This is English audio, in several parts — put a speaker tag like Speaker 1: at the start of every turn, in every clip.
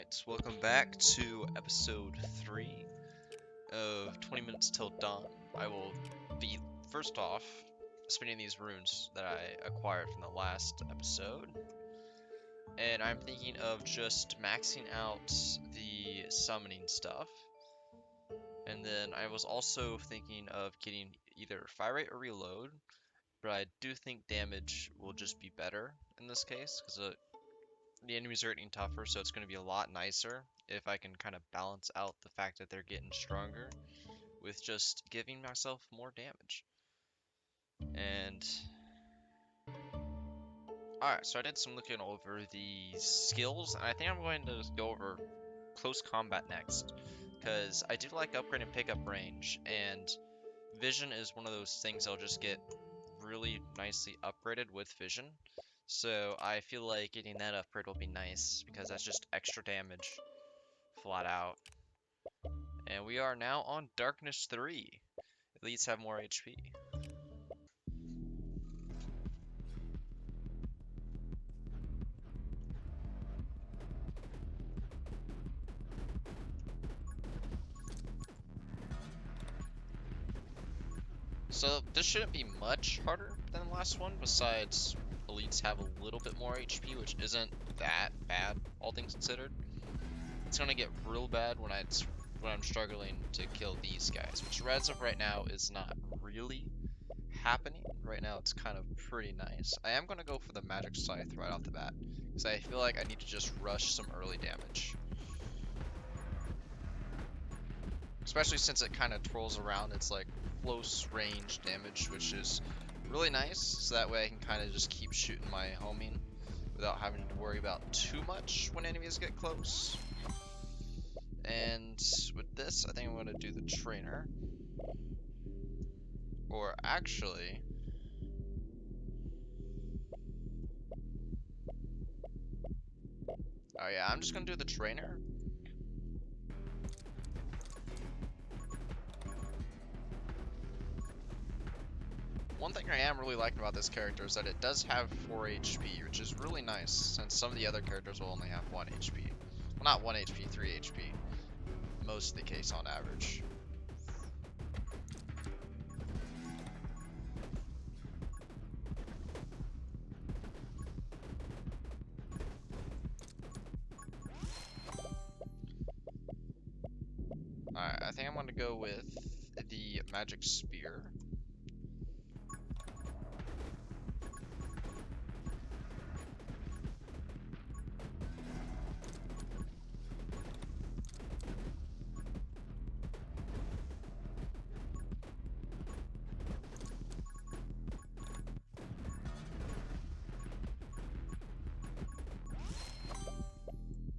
Speaker 1: Alright, welcome back to episode 3 of 20 Minutes Till Dawn. I will be, first off, spinning these runes that I acquired from the last episode. And I'm thinking of just maxing out the summoning stuff. And then I was also thinking of getting either fire rate or reload, but I do think damage will just be better in this case, because the enemies are getting tougher, so it's going to be a lot nicer if I can kind of balance out the fact that they're getting stronger with just giving myself more damage. And alright, so I did some looking over the skills, and I think I'm going to go over close combat next, because I do like upgrade and pick up range, and vision is one of those things I'll just get really nicely upgraded with vision. So I feel like getting that upgrade will be nice, because that's just extra damage flat out. And we are now on Darkness 3. Elites have more HP. So this shouldn't be much harder than the last one, besides elites have a little bit more HP, which isn't that bad, all things considered. It's gonna get real bad when I'm struggling to kill these guys, which as of right now is not really happening. Right now it's kind of pretty nice. I am gonna go for the magic scythe right off the bat, because I feel like I need to just rush some early damage. Especially since it kind of twirls around, it's like close range damage, which is really nice, so that way I can kind of just keep shooting my homing without having to worry about too much when enemies get close. And with this, I think I'm going to do the trainer. Or actually, oh yeah, I'm just going to do the trainer. One thing I am really liking about this character is that it does have 4 HP, which is really nice, since some of the other characters will only have 1 HP. Well, not 1 HP, 3 HP. Most of the case on average. Alright, I think I'm going to go with the magic spear.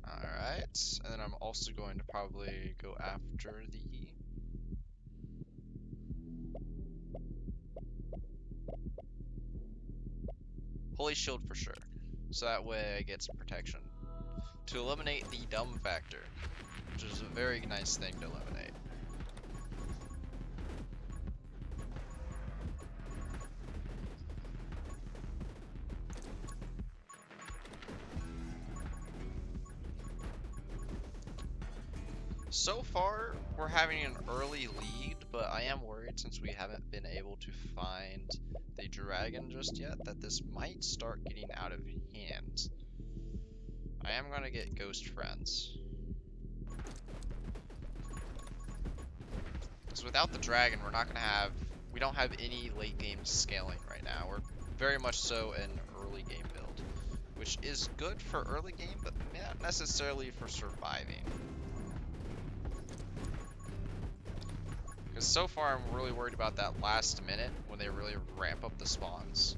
Speaker 1: Alright, and then I'm also going to probably go after the Holy Shield for sure, so that way I get some protection. To eliminate the dumb factor, which is a very nice thing to eliminate. So far, we're having an early lead, but I am worried since we haven't been able to find the dragon just yet, that this might start getting out of hand. I am going to get ghost friends. Because without the dragon, we don't have any late game scaling right now. We're very much so an early game build, which is good for early game, but not necessarily for surviving. Because so far I'm really worried about that last minute when they really ramp up the spawns.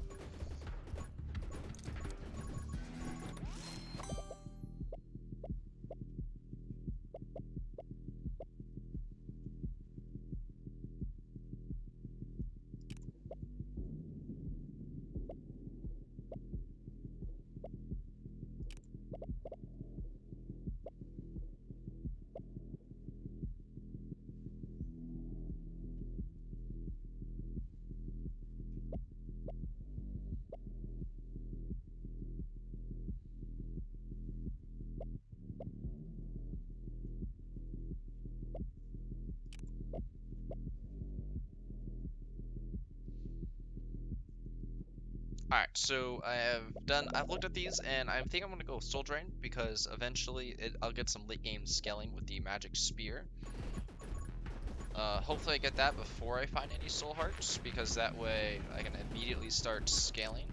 Speaker 1: Alright, so I've looked at these, and I think I'm gonna go Soul Drain, because eventually I'll get some late game scaling with the Magic Spear. Hopefully I get that before I find any Soul Hearts, because that way I can immediately start scaling.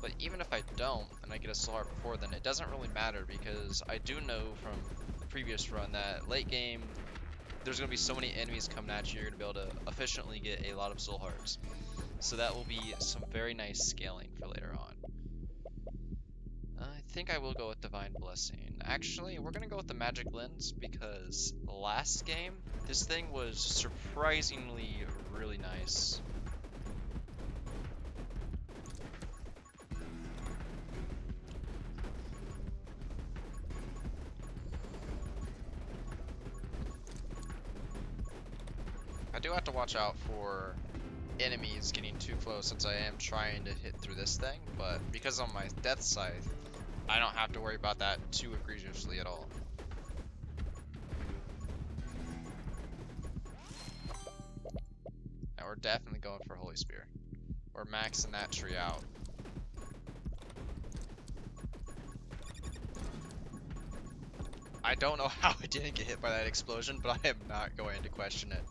Speaker 1: But even if I don't, and I get a Soul Heart before then, it doesn't really matter, because I do know from the previous run that late game, there's going to be so many enemies coming at you, you're going to be able to efficiently get a lot of Soul Hearts. So that will be some very nice scaling for later on. I think I will go with Divine Blessing. Actually, we're going to go with the Magic Lens, because last game, this thing was surprisingly really nice. I do have to watch out for enemies getting too close, since I am trying to hit through this thing, but because on my Death Scythe, I don't have to worry about that too egregiously at all. And we're definitely going for Holy Spear. We're maxing that tree out. I don't know how I didn't get hit by that explosion, but I am not going to question it.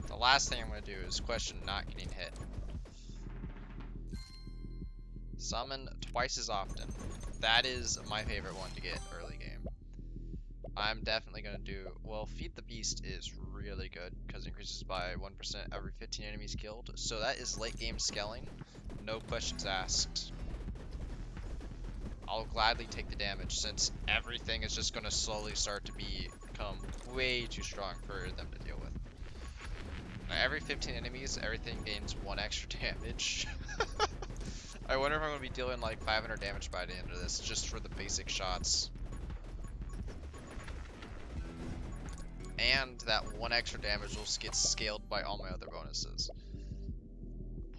Speaker 1: The last thing I'm going to do is question not getting hit. Summon twice as often. That is my favorite one to get early game. I'm definitely going to do... Well, Feed the Beast is really good, because it increases by 1% every 15 enemies killed. So that is late game scaling. No questions asked. I'll gladly take the damage, since everything is just going to slowly start to become way too strong for them to deal with. Now, every 15 enemies, everything gains 1 extra damage. I wonder if I'm going to be dealing like 500 damage by the end of this, just for the basic shots. And that 1 extra damage will get scaled by all my other bonuses.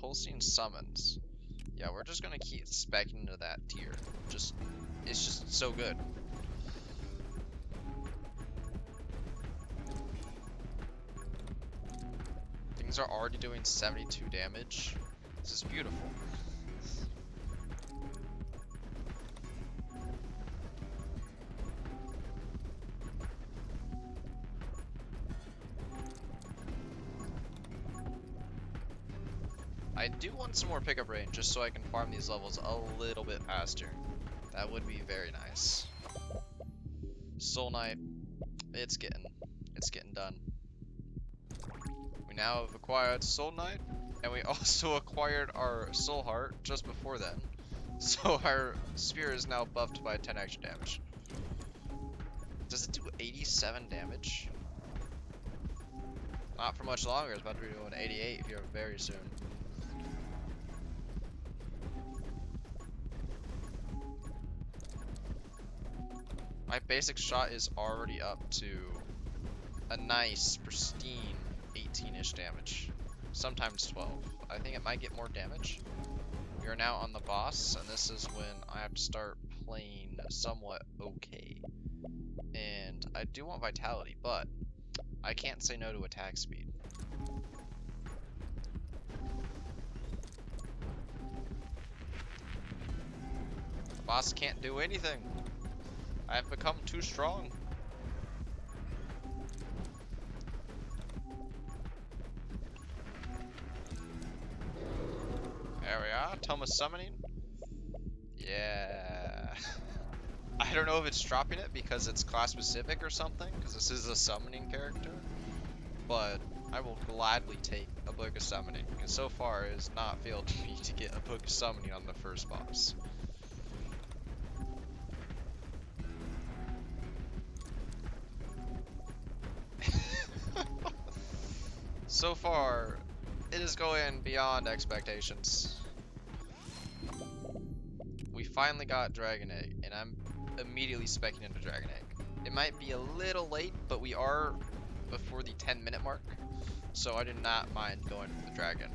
Speaker 1: Pulsing Summons. Yeah, we're just going to keep speccing into that tier. It's just so good. Things are already doing 72 damage. This is beautiful. I do want some more pickup range, just so I can farm these levels a little bit faster. That would be very nice. Soul Knight, it's getting done. We now have acquired Soul Knight, and we also acquired our Soul Heart just before then. So our spear is now buffed by 10 extra damage. Does it do 87 damage? Not for much longer. It's about to be doing 88 here very soon. My basic shot is already up to a nice, pristine 18-ish damage. Sometimes 12. I think it might get more damage. We are now on the boss, and this is when I have to start playing somewhat okay. And I do want vitality, but I can't say no to attack speed. The boss can't do anything. I have become too strong. There we are, Tome of Summoning. Yeah. I don't know if it's dropping it because it's class specific or something, because this is a summoning character. But I will gladly take a Book of Summoning, because so far it has not failed me to get a Book of Summoning on the first boss. So far, it is going beyond expectations. We finally got Dragon Egg, and I'm immediately speccing into Dragon Egg. It might be a little late, but we are before the 10-minute mark, so I do not mind going for the dragon.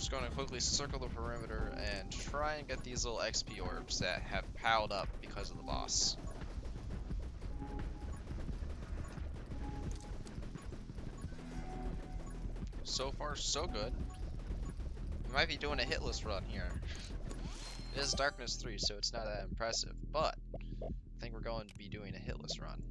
Speaker 1: just going to quickly circle the perimeter and try and get these little XP orbs that have piled up because of the boss. So far, so good. We might be doing a hitless run here. It is Darkness 3, so it's not that impressive, but I think we're going to be doing a hitless run.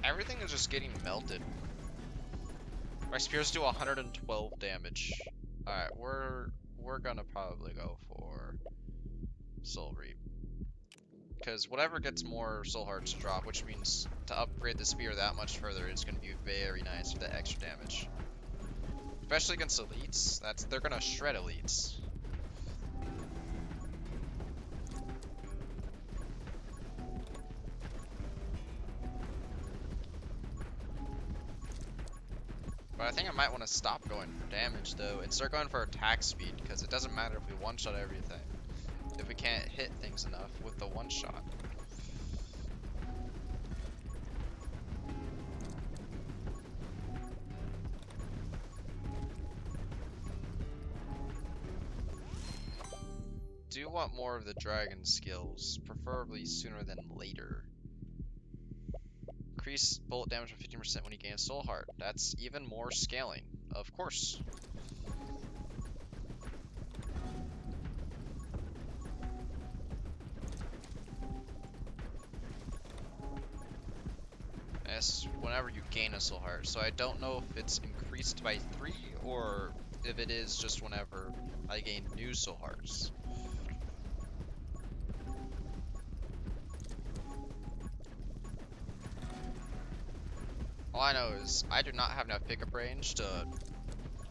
Speaker 1: Everything is just getting melted. My spears do 112 damage. Alright, we're gonna probably go for Soul Reap. Because whatever gets more soul hearts to drop, which means to upgrade the spear that much further, is gonna be very nice for the extra damage. Especially against elites. They're gonna shred elites. But I think I might want to stop going for damage though and start going for attack speed, because it doesn't matter if we one-shot everything if we can't hit things enough with the one-shot. Do want more of the dragon skills, preferably sooner than later. Increase bullet damage by 15% when you gain a soul heart. That's even more scaling, of course. Yes, whenever you gain a soul heart. So I don't know if it's increased by 3 or if it is just whenever I gain new soul hearts. All I know is I do not have enough pickup range to,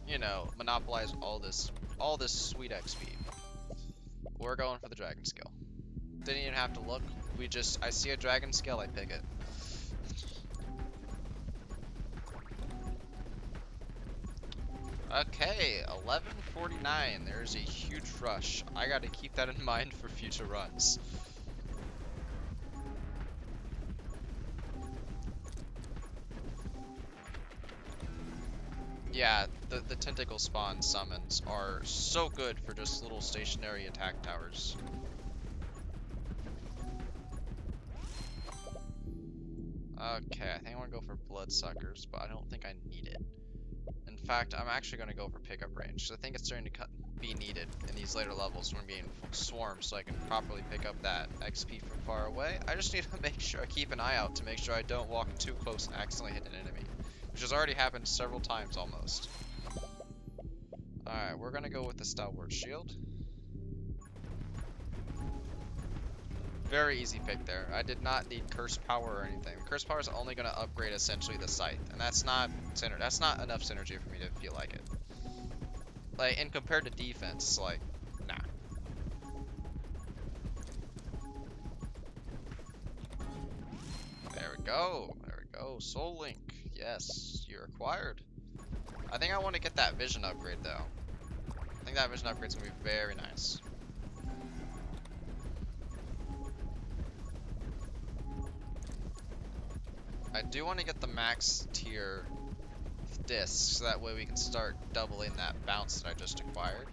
Speaker 1: you know, monopolize all this sweet XP. We're going for the dragon skill. Didn't even have to look. I see a dragon skill, I pick it. Okay, 11:49. There's a huge rush. I gotta keep that in mind for future runs. Yeah, the tentacle spawn summons are so good for just little stationary attack towers. Okay, I think I want to go for bloodsuckers, but I don't think I need it. In fact, I'm actually going to go for pickup range, because I think it's starting to be needed in these later levels when we're being swarmed, so I can properly pick up that XP from far away. I just need to make sure I keep an eye out to make sure I don't walk too close and accidentally hit an enemy, which has already happened several times almost. Alright, we're going to go with the Stalwart Shield. Very easy pick there. I did not need Curse Power or anything. Curse Power is only going to upgrade essentially the Scythe, and that's not enough synergy for me to feel like it. Like, and compared to defense, like, nah. There we go. There we go. Soul Link. Yes, you're acquired. I think I want to get that vision upgrade though. I think that vision upgrade's gonna be very nice. I do want to get the max tier disc, so that way we can start doubling that bounce that I just acquired.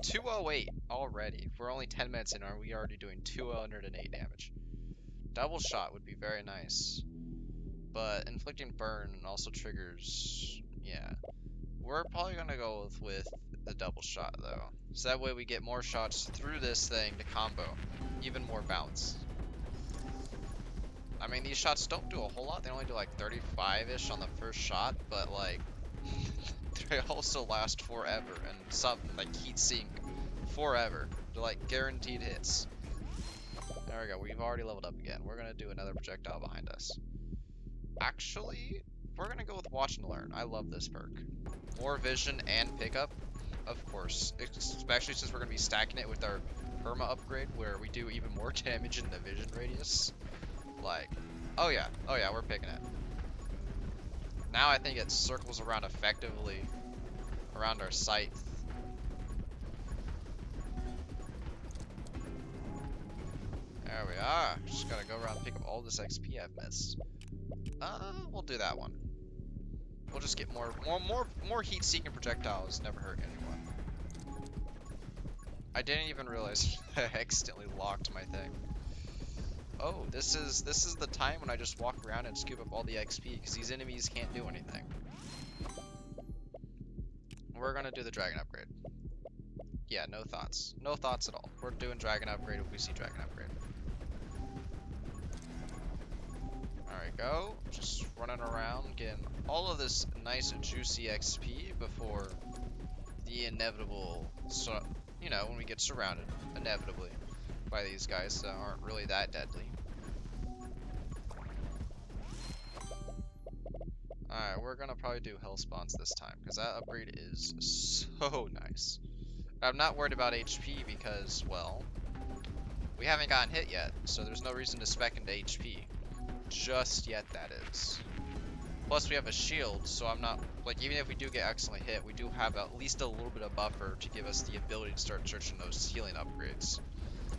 Speaker 1: 208 already. We're only 10 minutes in, are we already doing 208 damage? Double shot would be very nice. But inflicting burn also triggers, yeah. We're probably gonna go with the double shot though. So that way we get more shots through this thing to combo. Even more bounce. I mean, these shots don't do a whole lot. They only do like 35-ish on the first shot, but like, they also last forever, and some like heat sink forever. They're like guaranteed hits. There we go, we've already leveled up again. We're gonna do another projectile behind us. Actually, we're gonna go with Watch and Learn. I love this perk. More vision and pickup, of course. Especially since we're gonna be stacking it with our perma upgrade, where we do even more damage in the vision radius. Like, Oh yeah, we're picking it. Now I think it circles around effectively around our site. There we are. Just gotta go around and pick up all this XP I've missed. We'll do that one. We'll just get more heat-seeking projectiles. Never hurt anyone. I didn't even realize I accidentally locked my thing. Oh, this is the time when I just walk around and scoop up all the XP because these enemies can't do anything. We're gonna do the dragon upgrade. Yeah, no thoughts. No thoughts at all. We're doing dragon upgrade if we see dragon upgrade. There we go. Just running around, getting all of this nice juicy XP before the inevitable, so, you know, when we get surrounded, inevitably, by these guys that aren't really that deadly. Alright, we're gonna probably do hell spawns this time, because that upgrade is so nice. I'm not worried about HP because, well, we haven't gotten hit yet, so there's no reason to spec into HP. Just yet, that is. Plus, we have a shield, so I'm not, like, even if we do get accidentally hit, we do have at least a little bit of buffer to give us the ability to start searching those healing upgrades.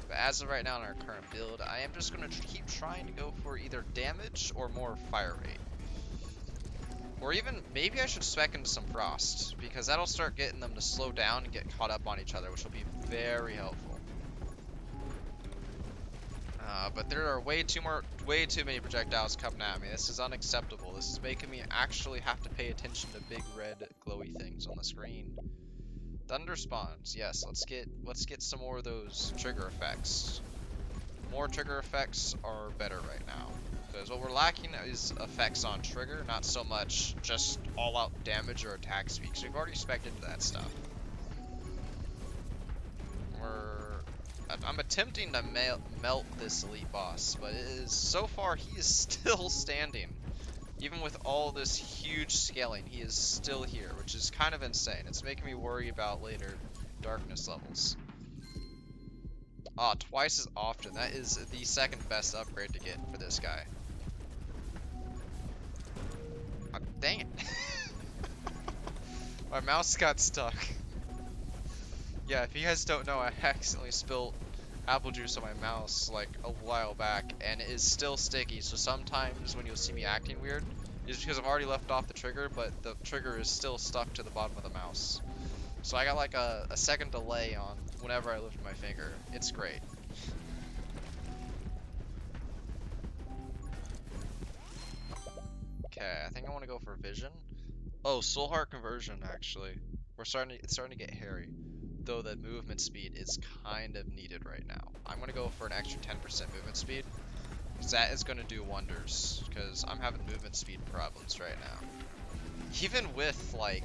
Speaker 1: But as of right now in our current build, I am just going to keep trying to go for either damage or more fire rate. Or even, maybe I should spec into some frost, because that'll start getting them to slow down and get caught up on each other, which will be very helpful. But there are way too many projectiles coming at me. This is unacceptable. This is making me actually have to pay attention to big red glowy things on the screen. Thunder spawns. Yes, let's get some more of those trigger effects. More trigger effects are better right now. Because what we're lacking is effects on trigger, not so much just all-out damage or attack speed. So we've already spec'd into that stuff. I'm attempting to melt this elite boss, but so far he is still standing. Even with all this huge scaling, he is still here, which is kind of insane. It's making me worry about later darkness levels. Twice as often. That is the second best upgrade to get for this guy. Dang it. My mouse got stuck. Yeah, if you guys don't know, I accidentally spilled apple juice on my mouse like a while back, and it is still sticky, so sometimes when you'll see me acting weird, it's because I've already left off the trigger, but the trigger is still stuck to the bottom of the mouse. So I got like a second delay on whenever I lift my finger. It's great. Okay, I think I want to go for vision. Oh, soul heart conversion, actually. It's starting to get hairy. Though the movement speed is kind of needed right now. I'm going to go for an extra 10% movement speed, because that is going to do wonders, because I'm having movement speed problems right now. Even with, like,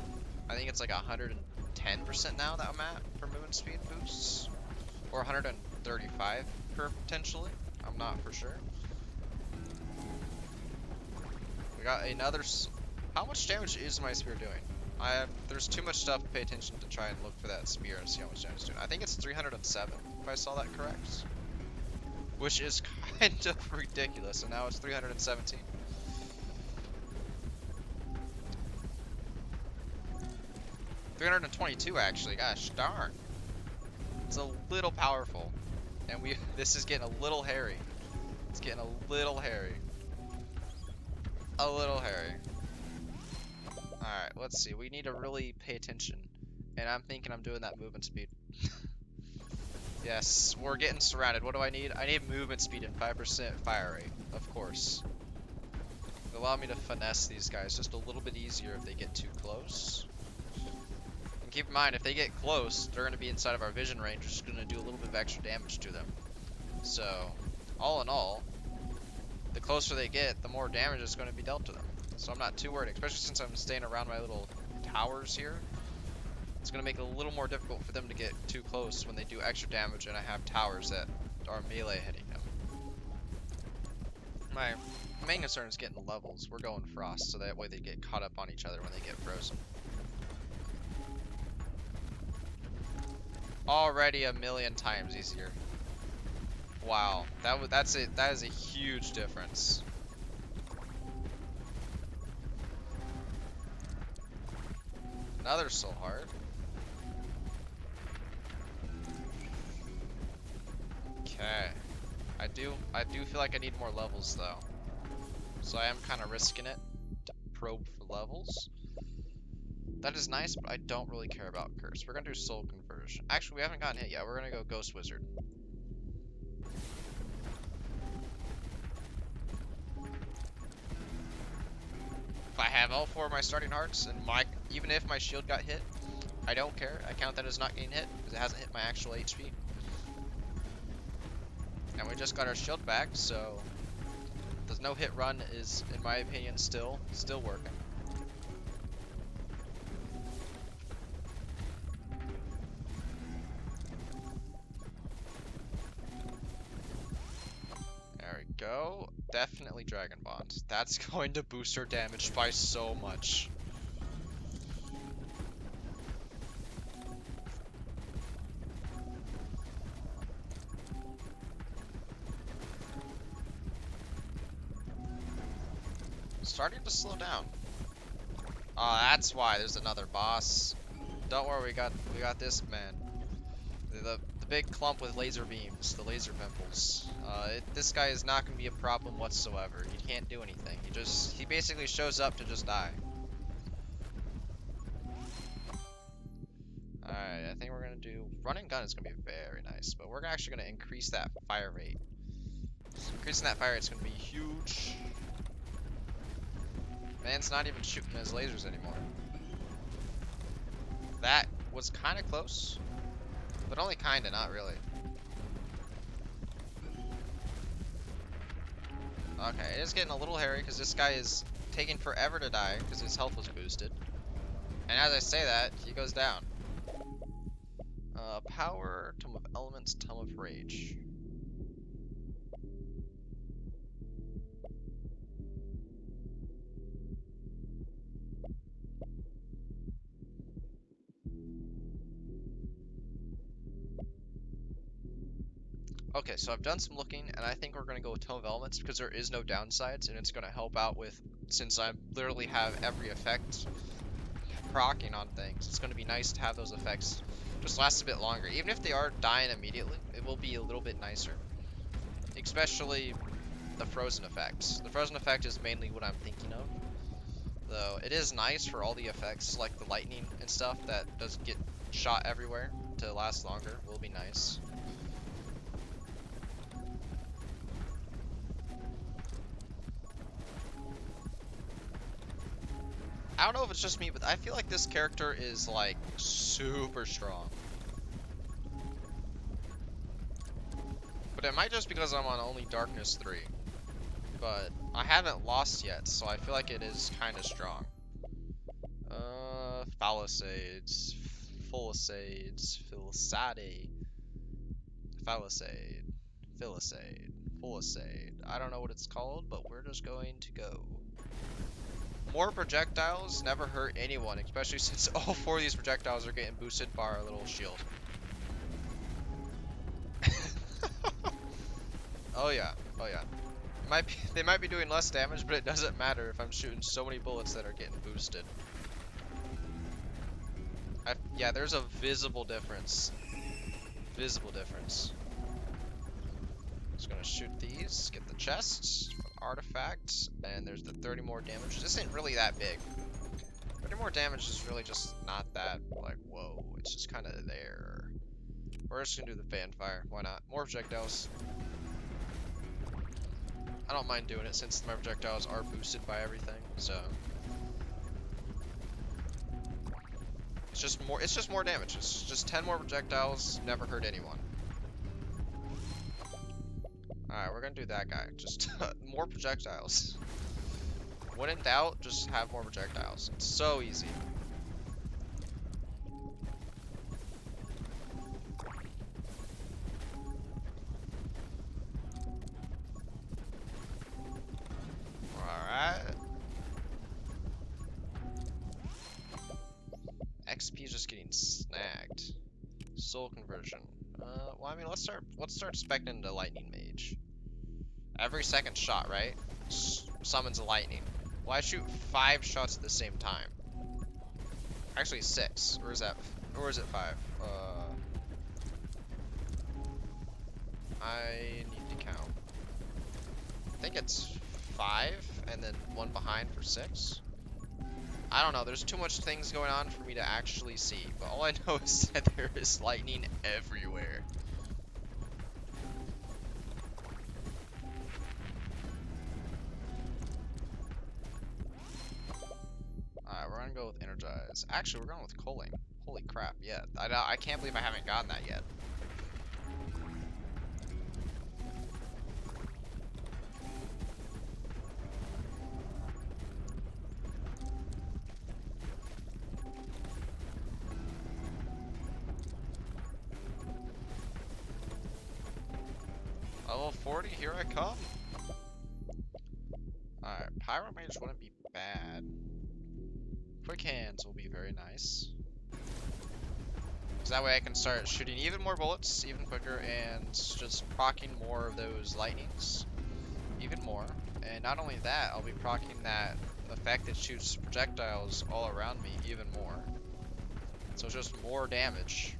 Speaker 1: I think it's like 110% now that I'm at for movement speed boosts, or 135 potentially, I'm not for sure. We got another, how much damage is my spear doing? There's too much stuff to pay attention to try and look for that spear and see how much damage it's doing. I think it's 307, if I saw that correct. Which is kind of ridiculous, and now it's 317. $322 actually, gosh darn. It's a little powerful. And this is getting a little hairy. It's getting a little hairy. A little hairy. Alright, let's see. We need to really pay attention. And I'm thinking I'm doing that movement speed. Yes, we're getting surrounded. What do I need? I need movement speed and 5% fire rate, of course. It'll allow me to finesse these guys just a little bit easier if they get too close. And keep in mind, if they get close, they're going to be inside of our vision range, which is going to do a little bit of extra damage to them. So, all in all, the closer they get, the more damage is going to be dealt to them. So I'm not too worried, especially since I'm staying around my little towers here. It's going to make it a little more difficult for them to get too close when they do extra damage and I have towers that are melee hitting them. My main concern is getting the levels. We're going frost, so that way they get caught up on each other when they get frozen. Already a million times easier. Wow, that is a huge difference. Another soul heart. Okay. I do feel like I need more levels though. So I am kind of risking it to probe for levels. That is nice, but I don't really care about curse. We're gonna do soul conversion. Actually, we haven't gotten hit yet. We're gonna go ghost wizard. If I have all 4 of my starting hearts, and even if my shield got hit, I don't care. I count that as not getting hit because it hasn't hit my actual HP. And we just got our shield back, so the no hit run is, in my opinion, still working. There we go. Definitely Dragon Bond. That's going to boost her damage by so much. Starting to slow down. Oh, that's why there's another boss. Don't worry, we got this, man. The big clump with laser beams, the laser pimples. This guy is not going to be a problem whatsoever. He can't do anything. He basically shows up to just die. Alright, I think we're going to do... Running gun is going to be very nice, but we're actually going to increase that fire rate. So increasing that fire rate is going to be huge. Man's not even shooting his lasers anymore. That was kind of close, but only kind of, not really. Okay, it is getting a little hairy because this guy is taking forever to die because his health was boosted. And as I say that, he goes down. Power, Tome of Elements, Tome of Rage. Okay, so I've done some looking, and I think we're going to go with Tome of Elements because there is no downsides, and it's going to help out with, since I literally have every effect proccing on things, it's going to be nice to have those effects just last a bit longer. Even if they are dying immediately, it will be a little bit nicer. Especially the frozen effect. The frozen effect is mainly what I'm thinking of. Though it is nice for all the effects, like the lightning and stuff that doesn't get shot everywhere, to last longer. Will be nice. I don't know if it's just me, but I feel like this character is like super strong. But it might just because I'm on only Darkness 3. But I haven't lost yet, so I feel like it is kind of strong. Phallisades, Fullisades, Philisade, Phallisade, Philisade, Fullisade. I don't know what it's called, but we're just going to go. More projectiles never hurt anyone, especially since all 4 of these projectiles are getting boosted by our little shield. Oh yeah, oh yeah. They might be doing less damage, but it doesn't matter if I'm shooting so many bullets that are getting boosted. Yeah, there's a visible difference. Visible difference. Just gonna shoot these, get the chests, artifacts, and there's the 30 more damage. This isn't really that big. 30 more damage is really just not that, like, whoa. It's just kind of there. We're just gonna do the fan fire. Why not? More projectiles. I don't mind doing it since my projectiles are boosted by everything, so it's just more damage. It's just 10 more projectiles, never hurt anyone. Alright, we're gonna do that guy. Just more projectiles. When in doubt, just have more projectiles. It's so easy. Alright. XP is just getting snagged. Soul conversion. Well, I mean, let's start spec'ing into lightning mage. Every second shot, right? Summons a lightning. Well, I shoot 5 shots at the same time. Actually, 6. Or is it 5? I need to count. I think it's 5, and then one behind for 6. I don't know, there's too much things going on for me to actually see, but all I know is that there is lightning everywhere. Alright, we're gonna go with Energize. Actually, we're going with Culling. Holy crap, yeah. I can't believe I haven't gotten that yet. Level 40, here I come. Alright, Pyro Mage wouldn't be bad. Quick Hands will be very nice. Because that way I can start shooting even more bullets, even quicker, and just proccing more of those lightnings. Even more. And not only that, I'll be proccing that effect that shoots projectiles all around me even more. So it's just more damage.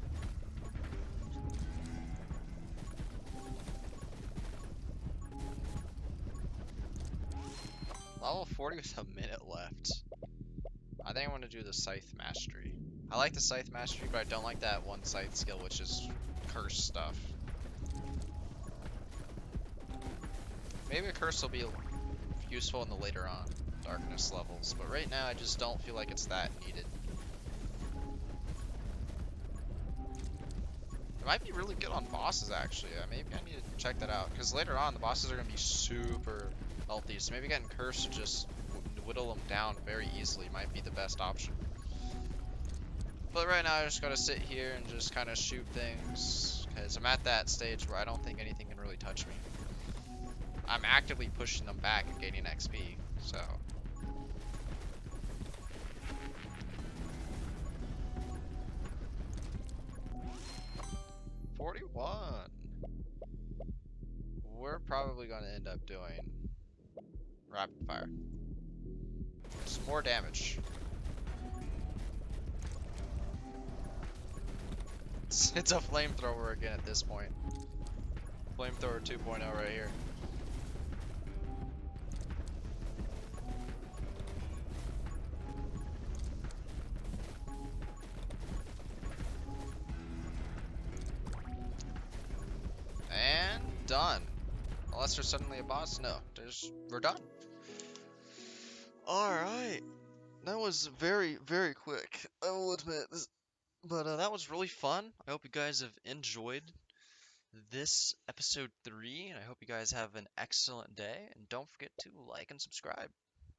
Speaker 1: Level 40 with a minute left. I think I want to do the Scythe Mastery. I like the Scythe Mastery, but I don't like that one Scythe skill, which is curse stuff. Maybe a curse will be useful in the later on darkness levels, but right now I just don't feel like it's that needed. It might be really good on bosses, actually. Maybe I need to check that out, because later on the bosses are going to be super healthy, so maybe getting cursed to just whittle them down very easily might be the best option. But right now I just gotta sit here and just kind of shoot things, because I'm at that stage where I don't think anything can really touch me. I'm actively pushing them back and gaining XP, so. $41. We're probably gonna end up doing rapid fire. Just more damage. It's a flamethrower again at this point. Flamethrower 2.0 right here. And done. Unless there's suddenly a boss. No, we're done. Alright. That was very, very quick. I will admit. But that was really fun. I hope you guys have enjoyed this episode 3, and I hope you guys have an excellent day. And don't forget to like and subscribe.